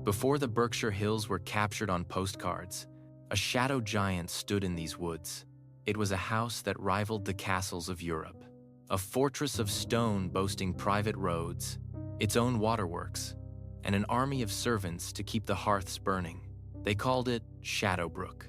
Before the Berkshire Hills were captured on postcards, a shadow giant stood in these woods. It was a house that rivaled the castles of Europe, a fortress of stone boasting private roads, its own waterworks, and an army of servants to keep the hearths burning. They called it Shadowbrook.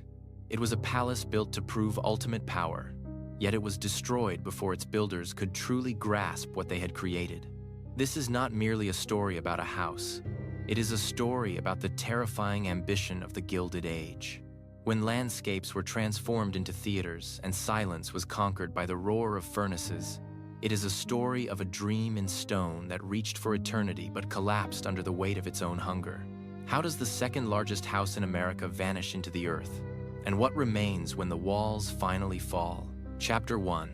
It was a palace built to prove ultimate power, yet it was destroyed before its builders could truly grasp what they had created. This is not merely a story about a house. It is a story about the terrifying ambition of the Gilded Age. When landscapes were transformed into theaters and silence was conquered by the roar of furnaces, it is a story of a dream in stone that reached for eternity but collapsed under the weight of its own hunger. How does the second largest house in America vanish into the earth? And what remains when the walls finally fall? Chapter 1.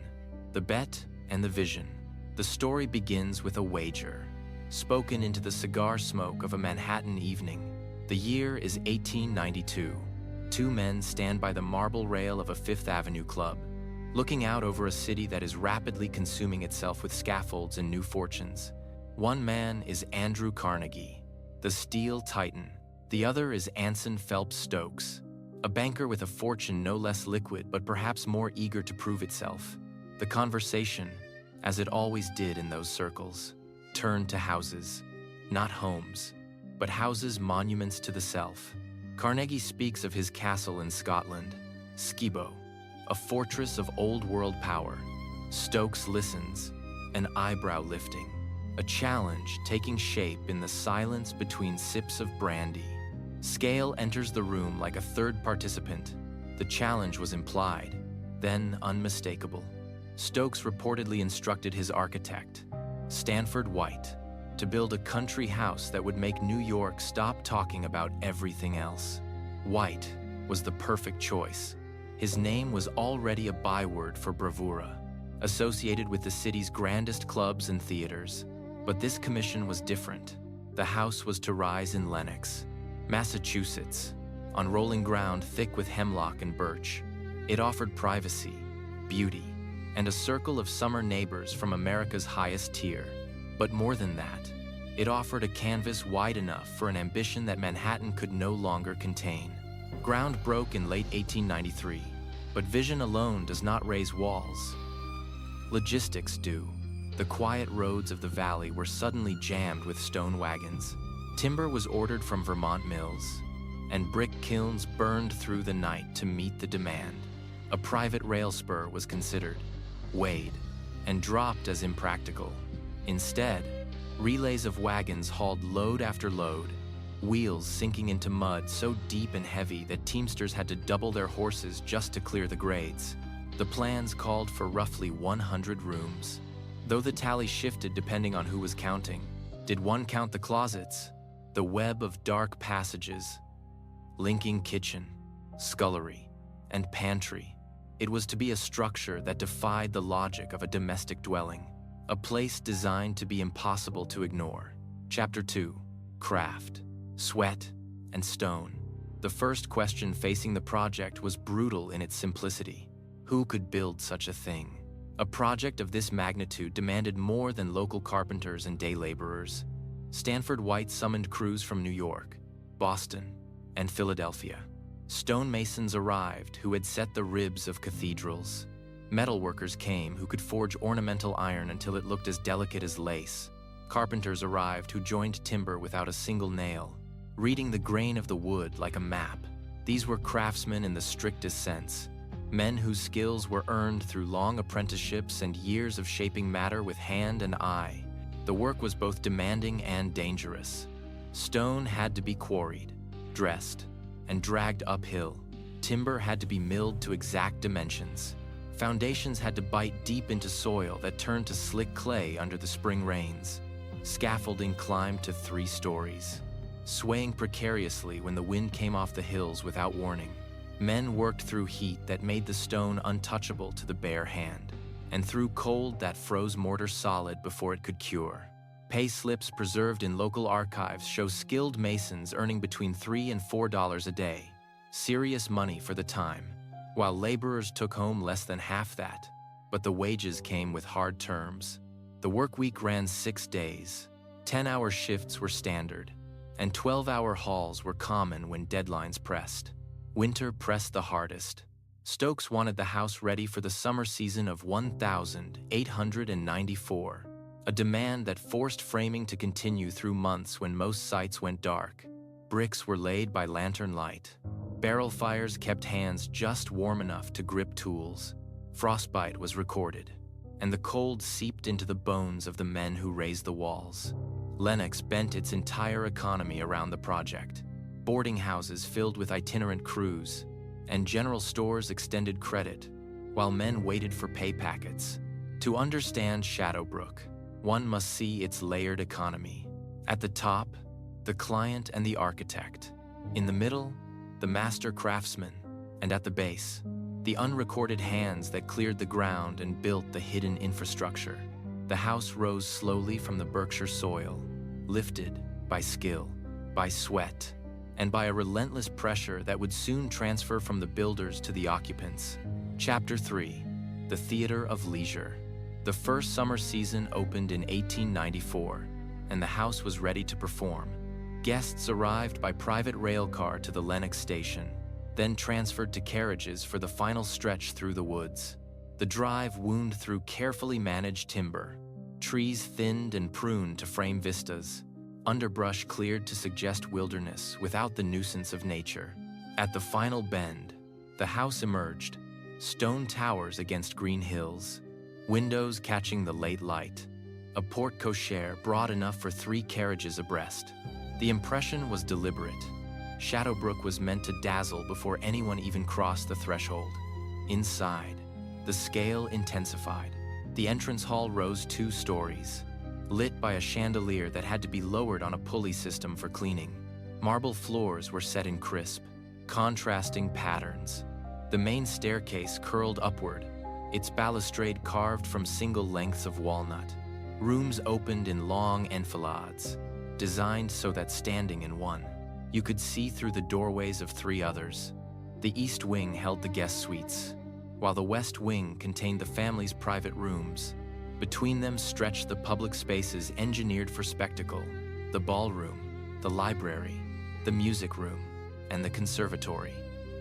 The Bet and the Vision. The story begins with a wager, spoken into the cigar smoke of a Manhattan evening. The year is 1892. Two men stand by the marble rail of a Fifth Avenue club, looking out over a city that is rapidly consuming itself with scaffolds and new fortunes. One man is Andrew Carnegie, the steel titan. The other is Anson Phelps Stokes, a banker with a fortune no less liquid but perhaps more eager to prove itself. The conversation, as it always did in those circles, turned to houses, not homes, but houses monuments to the self. Carnegie speaks of his castle in Scotland, Skibo, a fortress of old-world power. Stokes listens, an eyebrow lifting, a challenge taking shape in the silence between sips of brandy. Scale enters the room like a third participant. The challenge was implied, then unmistakable. Stokes reportedly instructed his architect, Stanford White, to build a country house that would make New York stop talking about everything else. White was the perfect choice. His name was already a byword for bravura, associated with the city's grandest clubs and theaters. But this commission was different. The house was to rise in Lenox, Massachusetts, on rolling ground thick with hemlock and birch. It offered privacy, beauty, and a circle of summer neighbors from America's highest tier. But more than that, it offered a canvas wide enough for an ambition that Manhattan could no longer contain. Ground broke in late 1893, but vision alone does not raise walls. Logistics do. The quiet roads of the valley were suddenly jammed with stone wagons. Timber was ordered from Vermont mills, and brick kilns burned through the night to meet the demand. A private rail spur was considered, weighed, and dropped as impractical. Instead, relays of wagons hauled load after load, wheels sinking into mud so deep and heavy that teamsters had to double their horses just to clear the grades. The plans called for roughly 100 rooms, though the tally shifted depending on who was counting. Did one count the closets? The web of dark passages, linking kitchen, scullery, and pantry. It was to be a structure that defied the logic of a domestic dwelling, a place designed to be impossible to ignore. Chapter 2. Craft, Sweat, and Stone. The first question facing the project was brutal in its simplicity. Who could build such a thing? A project of this magnitude demanded more than local carpenters and day laborers. Stanford White summoned crews from New York, Boston, and Philadelphia. Stonemasons arrived who had set the ribs of cathedrals. Metalworkers came who could forge ornamental iron until it looked as delicate as lace. Carpenters arrived who joined timber without a single nail, reading the grain of the wood like a map. These were craftsmen in the strictest sense, men whose skills were earned through long apprenticeships and years of shaping matter with hand and eye. The work was both demanding and dangerous. Stone had to be quarried, dressed, and dragged uphill. Timber had to be milled to exact dimensions. Foundations had to bite deep into soil that turned to slick clay under the spring rains. Scaffolding climbed to 3 stories, swaying precariously when the wind came off the hills without warning. Men worked through heat that made the stone untouchable to the bare hand, and through cold that froze mortar solid before it could cure. Pay slips preserved in local archives show skilled masons earning between $3 and $4 a day, serious money for the time, while laborers took home less than half that. But the wages came with hard terms. The work week ran 6 days. 10-hour shifts were standard, and 12-hour hauls were common when deadlines pressed. Winter pressed the hardest. Stokes wanted the house ready for the summer season of 1894, a demand that forced framing to continue through months when most sites went dark. Bricks were laid by lantern light. Barrel fires kept hands just warm enough to grip tools. Frostbite was recorded, and the cold seeped into the bones of the men who raised the walls. Lenox bent its entire economy around the project. Boarding houses filled with itinerant crews, and general stores extended credit, while men waited for pay packets. To understand Shadowbrook, one must see its layered economy. At the top, the client and the architect. In the middle, the master craftsman, and at the base, the unrecorded hands that cleared the ground and built the hidden infrastructure. The house rose slowly from the Berkshire soil, lifted by skill, by sweat, and by a relentless pressure that would soon transfer from the builders to the occupants. Chapter 3. The Theater of Leisure. The first summer season opened in 1894, and the house was ready to perform. Guests arrived by private railcar to the Lenox station, then transferred to carriages for the final stretch through the woods. The drive wound through carefully managed timber, trees thinned and pruned to frame vistas, underbrush cleared to suggest wilderness without the nuisance of nature. At the final bend, the house emerged, stone towers against green hills, windows catching the late light, a porte cochere broad enough for 3 carriages abreast. The impression was deliberate. Shadowbrook was meant to dazzle before anyone even crossed the threshold. Inside, the scale intensified. The entrance hall rose 2 stories, lit by a chandelier that had to be lowered on a pulley system for cleaning. Marble floors were set in crisp, contrasting patterns. The main staircase curled upward, its balustrade carved from single lengths of walnut. Rooms opened in long enfilades, designed so that standing in one, you could see through the doorways of 3 others. The east wing held the guest suites, while the west wing contained the family's private rooms. Between them stretched the public spaces engineered for spectacle: the ballroom, the library, the music room, and the conservatory.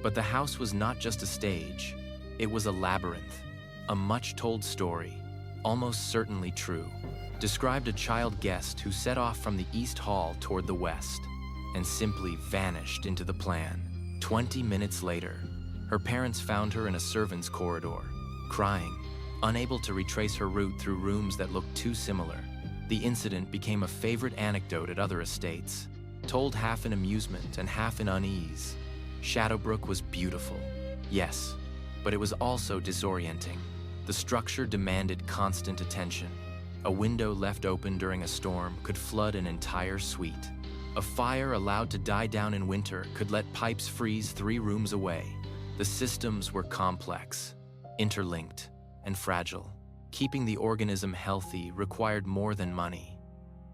But the house was not just a stage, it was a labyrinth. A much-told story, almost certainly true, described a child guest who set off from the east hall toward the west and simply vanished into the plan. 20 minutes later, her parents found her in a servants' corridor, crying, unable to retrace her route through rooms that looked too similar. The incident became a favorite anecdote at other estates, told half in amusement and half in unease. Shadowbrook was beautiful, yes, but it was also disorienting. The structure demanded constant attention. A window left open during a storm could flood an entire suite. A fire allowed to die down in winter could let pipes freeze 3 rooms away. The systems were complex, interlinked, and fragile. Keeping the organism healthy required more than money.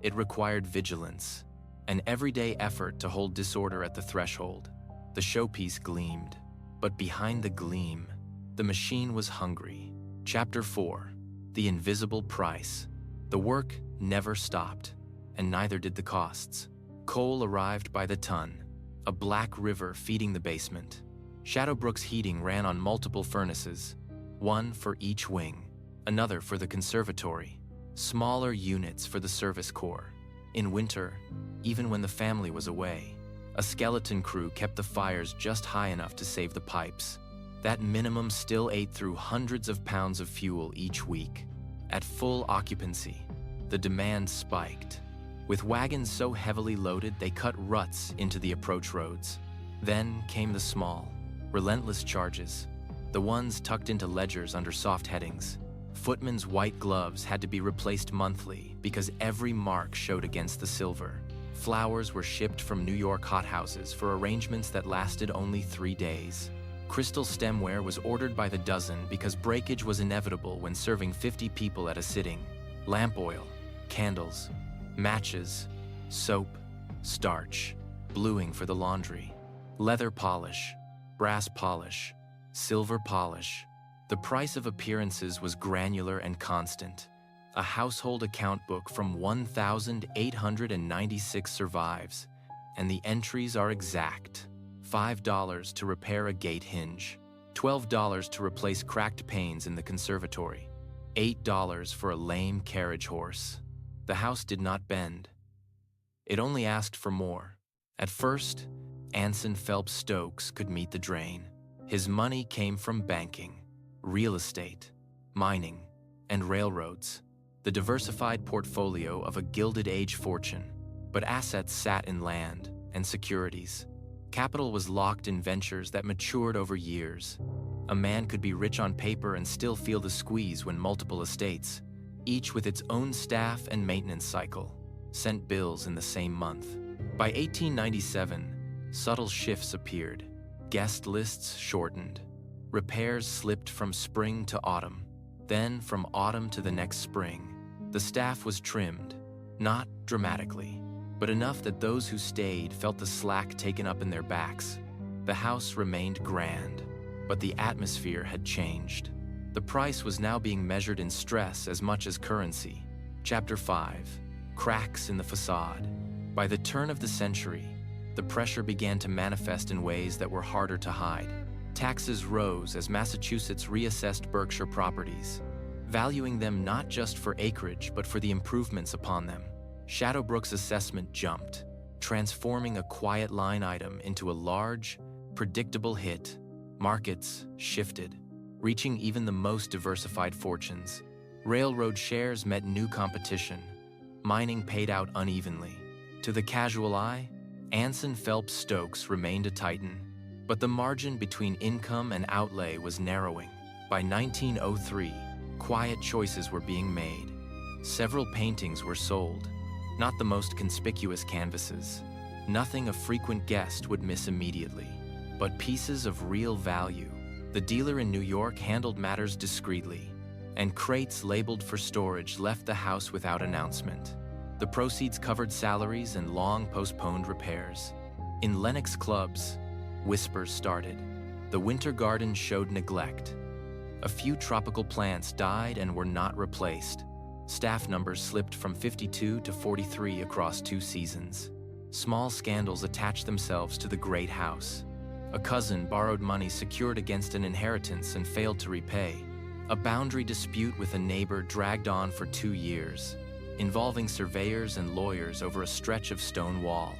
It required vigilance, an everyday effort to hold disorder at the threshold. The showpiece gleamed, but behind the gleam, the machine was hungry. Chapter 4. The Invisible Price. The work never stopped, and neither did the costs. Coal arrived by the ton, a black river feeding the basement. Shadowbrook's heating ran on multiple furnaces, one for each wing, another for the conservatory, smaller units for the service corps. In winter, even when the family was away, a skeleton crew kept the fires just high enough to save the pipes. That minimum still ate through hundreds of pounds of fuel each week. At full occupancy, the demand spiked. With wagons so heavily loaded they cut ruts into the approach roads. Then came the small, relentless charges, the ones tucked into ledgers under soft headings. Footmen's white gloves had to be replaced monthly because every mark showed against the silver. Flowers were shipped from New York hothouses for arrangements that lasted only 3 days. Crystal stemware was ordered by the dozen because breakage was inevitable when serving 50 people at a sitting. Lamp oil, candles, matches, soap, starch, bluing for the laundry, leather polish, brass polish, silver polish. The price of appearances was granular and constant. A household account book from 1,896 survives, and the entries are exact. $5 to repair a gate hinge, $12 to replace cracked panes in the conservatory, $8 for a lame carriage horse. The house did not bend. It only asked for more. At first, Anson Phelps Stokes could meet the drain. His money came from banking, real estate, mining, and railroads, the diversified portfolio of a Gilded Age fortune. But assets sat in land and securities. Capital was locked in ventures that matured over years. A man could be rich on paper and still feel the squeeze when multiple estates, each with its own staff and maintenance cycle, sent bills in the same month. By 1897, subtle shifts appeared. Guest lists shortened. Repairs slipped from spring to autumn. Then, from autumn to the next spring, the staff was trimmed, not dramatically, but enough that those who stayed felt the slack taken up in their backs. The house remained grand, but the atmosphere had changed. The price was now being measured in stress as much as currency. Chapter 5. Cracks in the facade. By the turn of the century, the pressure began to manifest in ways that were harder to hide. Taxes rose as Massachusetts reassessed Berkshire properties, valuing them not just for acreage but for the improvements upon them. Shadowbrook's assessment jumped, transforming a quiet line item into a large, predictable hit. Markets shifted, reaching even the most diversified fortunes. Railroad shares met new competition. Mining paid out unevenly. To the casual eye, Anson Phelps Stokes remained a titan, but the margin between income and outlay was narrowing. By 1903, quiet choices were being made. Several paintings were sold, not the most conspicuous canvases. Nothing a frequent guest would miss immediately, but pieces of real value. The dealer in New York handled matters discreetly, and crates labeled for storage left the house without announcement. The proceeds covered salaries and long postponed repairs. In Lenox clubs, whispers started. The winter garden showed neglect. A few tropical plants died and were not replaced. Staff numbers slipped from 52 to 43 across 2 seasons. Small scandals attached themselves to the great house. A cousin borrowed money secured against an inheritance and failed to repay. A boundary dispute with a neighbor dragged on for 2 years, involving surveyors and lawyers over a stretch of stone wall.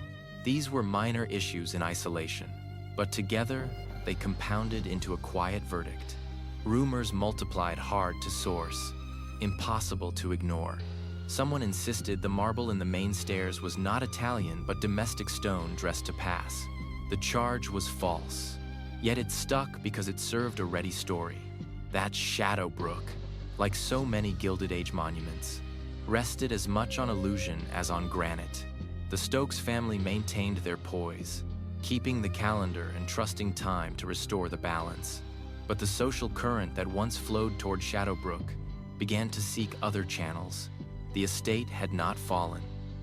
These were minor issues in isolation, but together they compounded into a quiet verdict. Rumors multiplied, hard to source, impossible to ignore. Someone insisted the marble in the main stairs was not Italian but domestic stone dressed to pass. The charge was false, yet it stuck because it served a ready story. That Shadowbrook, like so many Gilded Age monuments, rested as much on illusion as on granite. The Stokes family maintained their poise, keeping the calendar and trusting time to restore the balance. But the social current that once flowed toward Shadowbrook began to seek other channels. The estate had not fallen,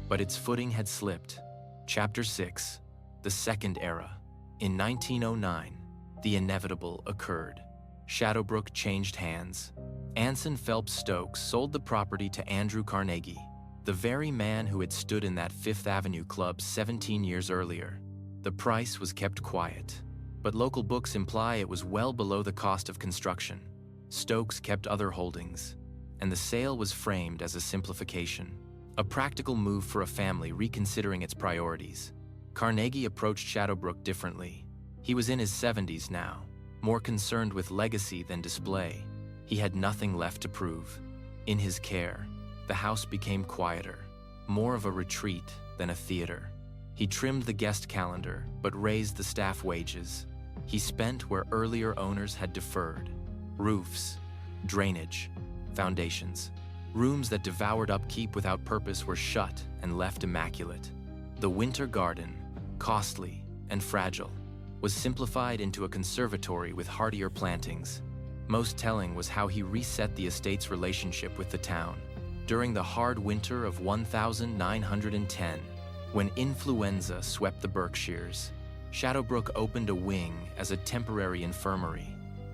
but its footing had slipped. Chapter 6. The Second Era. In 1909, the inevitable occurred. Shadowbrook changed hands. Anson Phelps Stokes sold the property to Andrew Carnegie, the very man who had stood in that Fifth Avenue club 17 years earlier. The price was kept quiet, but local books imply it was well below the cost of construction. Stokes kept other holdings, and the sale was framed as a simplification, a practical move for a family reconsidering its priorities. Carnegie approached Shadowbrook differently. He was in his 70s now, more concerned with legacy than display. He had nothing left to prove. In his care, the house became quieter, more of a retreat than a theater. He trimmed the guest calendar, but raised the staff wages. He spent where earlier owners had deferred: roofs, drainage, foundations. Rooms that devoured upkeep without purpose were shut and left immaculate. The winter garden, costly and fragile, was simplified into a conservatory with hardier plantings. Most telling was how he reset the estate's relationship with the town. During the hard winter of 1910, when influenza swept the Berkshires, Shadowbrook opened a wing as a temporary infirmary.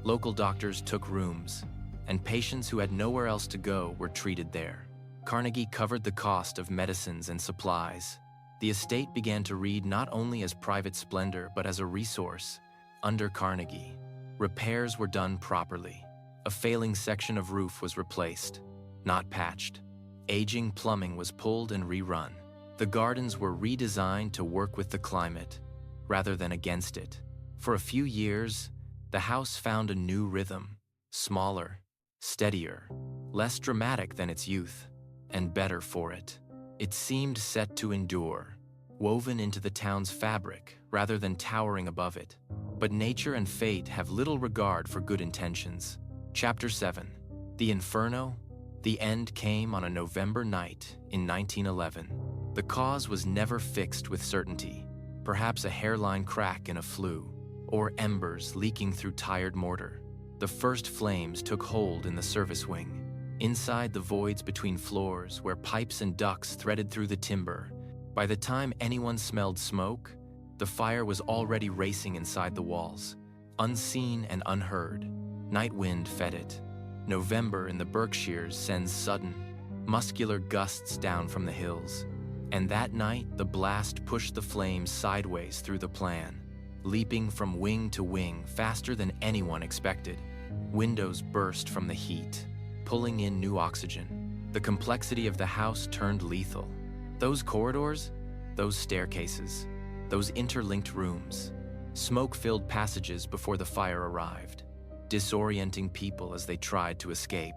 Local doctors took rooms, and patients who had nowhere else to go were treated there. Carnegie covered the cost of medicines and supplies. The estate began to read not only as private splendor but as a resource. Under Carnegie, repairs were done properly. A failing section of roof was replaced, not patched. Aging plumbing was pulled and rerun. The gardens were redesigned to work with the climate, rather than against it. For a few years, the house found a new rhythm, smaller, steadier, less dramatic than its youth, and better for it. It seemed set to endure, woven into the town's fabric rather than towering above it. But nature and fate have little regard for good intentions. Chapter 7. The Inferno. The end came on a November night in 1911. The cause was never fixed with certainty. Perhaps a hairline crack in a flue, or embers leaking through tired mortar. The first flames took hold in the service wing, inside the voids between floors where pipes and ducts threaded through the timber. By the time anyone smelled smoke, the fire was already racing inside the walls, unseen and unheard. Night wind fed it. November in the Berkshires sends sudden, muscular gusts down from the hills. And that night, the blast pushed the flames sideways through the plan, leaping from wing to wing faster than anyone expected. Windows burst from the heat, pulling in new oxygen. The complexity of the house turned lethal. Those corridors, those staircases, those interlinked rooms, smoke-filled passages before the fire arrived, disorienting people as they tried to escape.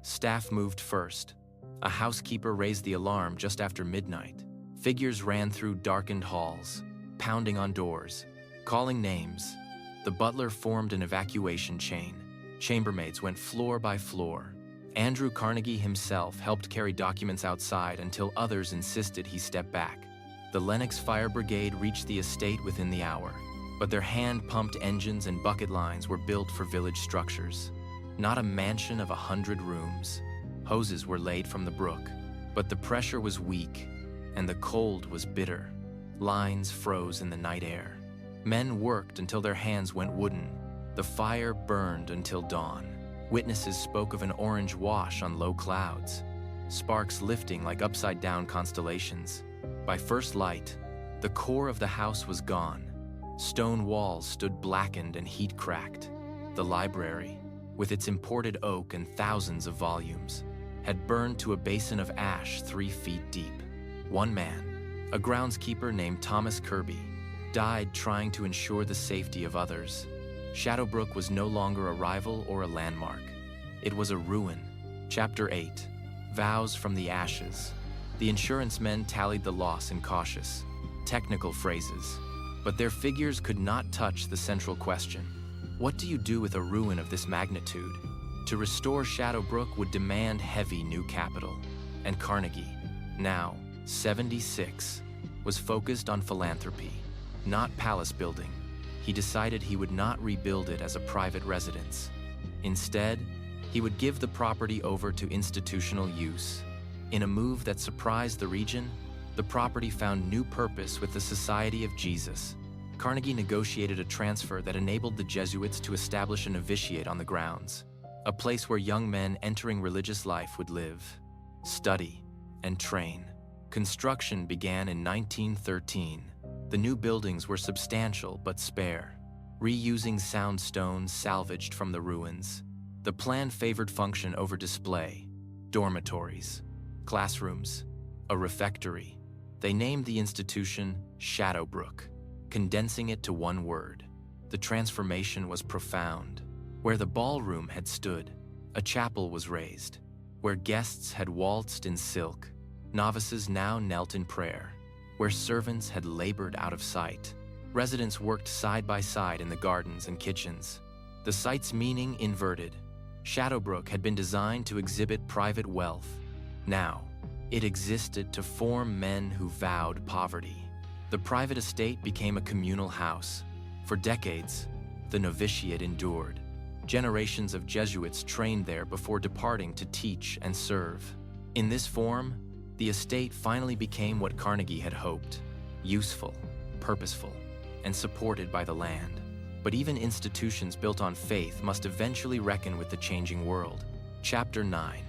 Staff moved first. A housekeeper raised the alarm just after midnight. Figures ran through darkened halls, pounding on doors, calling names. The butler formed an evacuation chain. Chambermaids went floor by floor. Andrew Carnegie himself helped carry documents outside until others insisted he step back. The Lennox Fire Brigade reached the estate within the hour, but their hand-pumped engines and bucket lines were built for village structures. Not a mansion of 100 rooms. Hoses were laid from the brook, but the pressure was weak, and the cold was bitter. Lines froze in the night air. Men worked until their hands went wooden. The fire burned until dawn. Witnesses spoke of an orange wash on low clouds, sparks lifting like upside-down constellations. By first light, the core of the house was gone. Stone walls stood blackened and heat-cracked. The library, with its imported oak and thousands of volumes, had burned to a basin of ash 3 feet deep. One man, a groundskeeper named Thomas Kirby, died trying to ensure the safety of others. Shadowbrook was no longer a rival or a landmark. It was a ruin. Chapter 8. Vows from the Ashes. The insurance men tallied the loss in cautious, technical phrases, but their figures could not touch the central question. What do you do with a ruin of this magnitude? To restore Shadowbrook would demand heavy new capital, and Carnegie, now 76, was focused on philanthropy, not palace building. He decided he would not rebuild it as a private residence. Instead, he would give the property over to institutional use. In a move that surprised the region, the property found new purpose with the Society of Jesus. Carnegie negotiated a transfer that enabled the Jesuits to establish a novitiate on the grounds, a place where young men entering religious life would live, study, and train. Construction began in 1913. The new buildings were substantial but spare, reusing sound stones salvaged from the ruins. The plan favored function over display, dormitories, classrooms, a refectory. They named the institution Shadowbrook, condensing it to one word. The transformation was profound. Where the ballroom had stood, a chapel was raised. Where guests had waltzed in silk, novices now knelt in prayer. Where servants had labored out of sight, residents worked side by side in the gardens and kitchens. The site's meaning inverted. Shadowbrook had been designed to exhibit private wealth. Now, it existed to form men who vowed poverty. The private estate became a communal house. For decades, the novitiate endured. Generations of Jesuits trained there before departing to teach and serve. In this form, the estate finally became what Carnegie had hoped: useful, purposeful, and supported by the land. But even institutions built on faith must eventually reckon with the changing world. Chapter 9.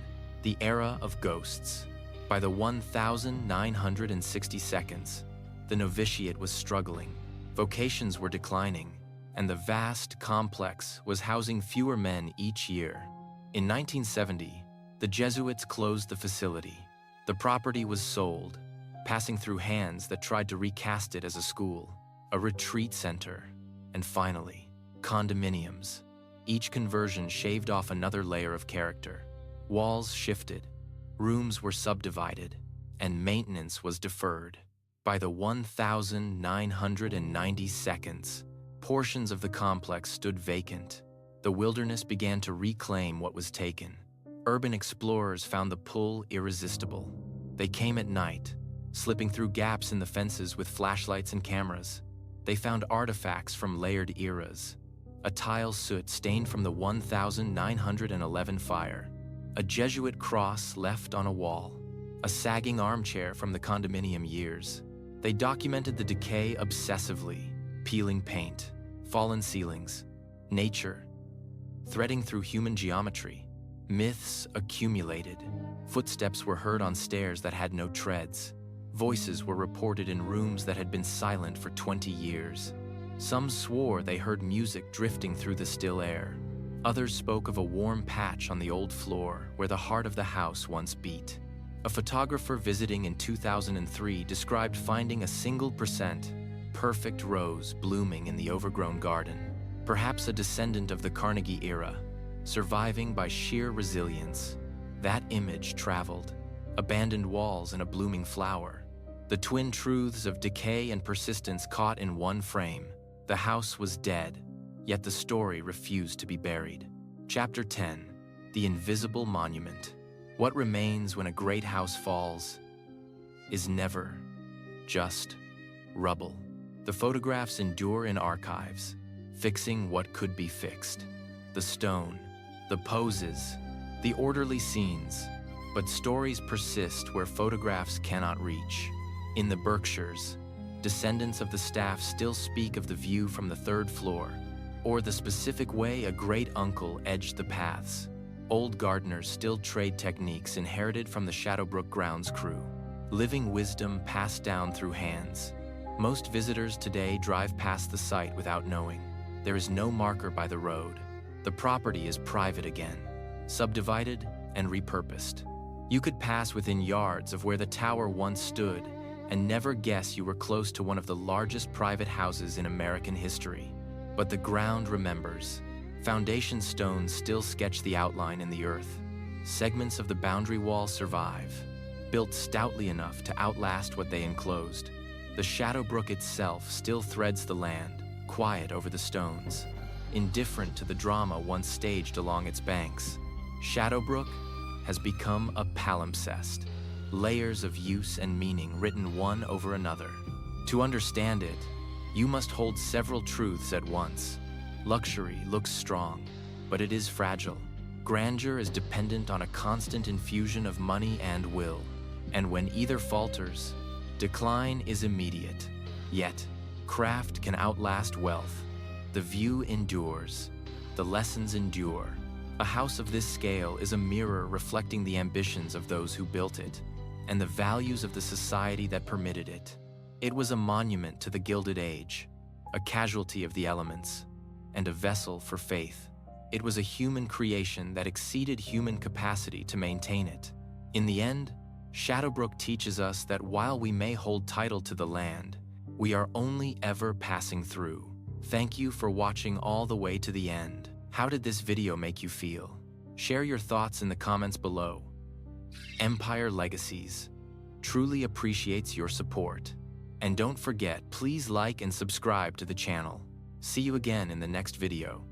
The Era of Ghosts. By the 1960s, The novitiate was struggling, vocations were declining, and the vast complex was housing fewer men each year. In 1970, the Jesuits closed the facility. The property was sold, passing through hands that tried to recast it as a school, a retreat center, and finally, condominiums. Each conversion shaved off another layer of character. Walls shifted, rooms were subdivided, and maintenance was deferred. By the 1,990 seconds, portions of the complex stood vacant. The wilderness began to reclaim what was taken. Urban explorers found the pull irresistible. They came at night, slipping through gaps in the fences with flashlights and cameras. They found artifacts from layered eras. A tile soot stained from the 1911 fire. A Jesuit cross left on a wall. A sagging armchair from the condominium years. They documented the decay obsessively, peeling paint, fallen ceilings, nature, threading through human geometry. Myths accumulated. Footsteps were heard on stairs that had no treads. Voices were reported in rooms that had been silent for 20 years. Some swore they heard music drifting through the still air. Others spoke of a warm patch on the old floor where the heart of the house once beat. A photographer visiting in 2003 described finding a single perfect rose blooming in the overgrown garden, perhaps a descendant of the Carnegie era, surviving by sheer resilience. That image traveled. Abandoned walls and a blooming flower. The twin truths of decay and persistence caught in one frame. The house was dead, yet the story refused to be buried. Chapter 10. The Invisible Monument. What remains when a great house falls is never just rubble. The photographs endure in archives, fixing what could be fixed. The stone, the poses, the orderly scenes. But stories persist where photographs cannot reach. In the Berkshires, descendants of the staff still speak of the view from the third floor, or the specific way a great-uncle edged the paths. Old gardeners still trade techniques inherited from the Shadowbrook grounds crew. Living wisdom passed down through hands. Most visitors today drive past the site without knowing. There is no marker by the road. The property is private again, subdivided and repurposed. You could pass within yards of where the tower once stood and never guess you were close to one of the largest private houses in American history. But the ground remembers. Foundation stones still sketch the outline in the earth. Segments of the boundary wall survive, built stoutly enough to outlast what they enclosed. The Shadowbrook itself still threads the land, quiet over the stones, indifferent to the drama once staged along its banks. Shadowbrook has become a palimpsest, layers of use and meaning written one over another. To understand it, you must hold several truths at once. Luxury looks strong, but it is fragile. Grandeur is dependent on a constant infusion of money and will, and when either falters, decline is immediate. Yet, craft can outlast wealth. The view endures. The lessons endure. A house of this scale is a mirror reflecting the ambitions of those who built it, and the values of the society that permitted it. It was a monument to the Gilded Age, a casualty of the elements, and a vessel for faith. It was a human creation that exceeded human capacity to maintain it. In the end, Shadowbrook teaches us that while we may hold title to the land, we are only ever passing through. Thank you for watching all the way to the end. How did this video make you feel? Share your thoughts in the comments below. Empire Legacies truly appreciates your support. And don't forget, please like and subscribe to the channel. See you again in the next video.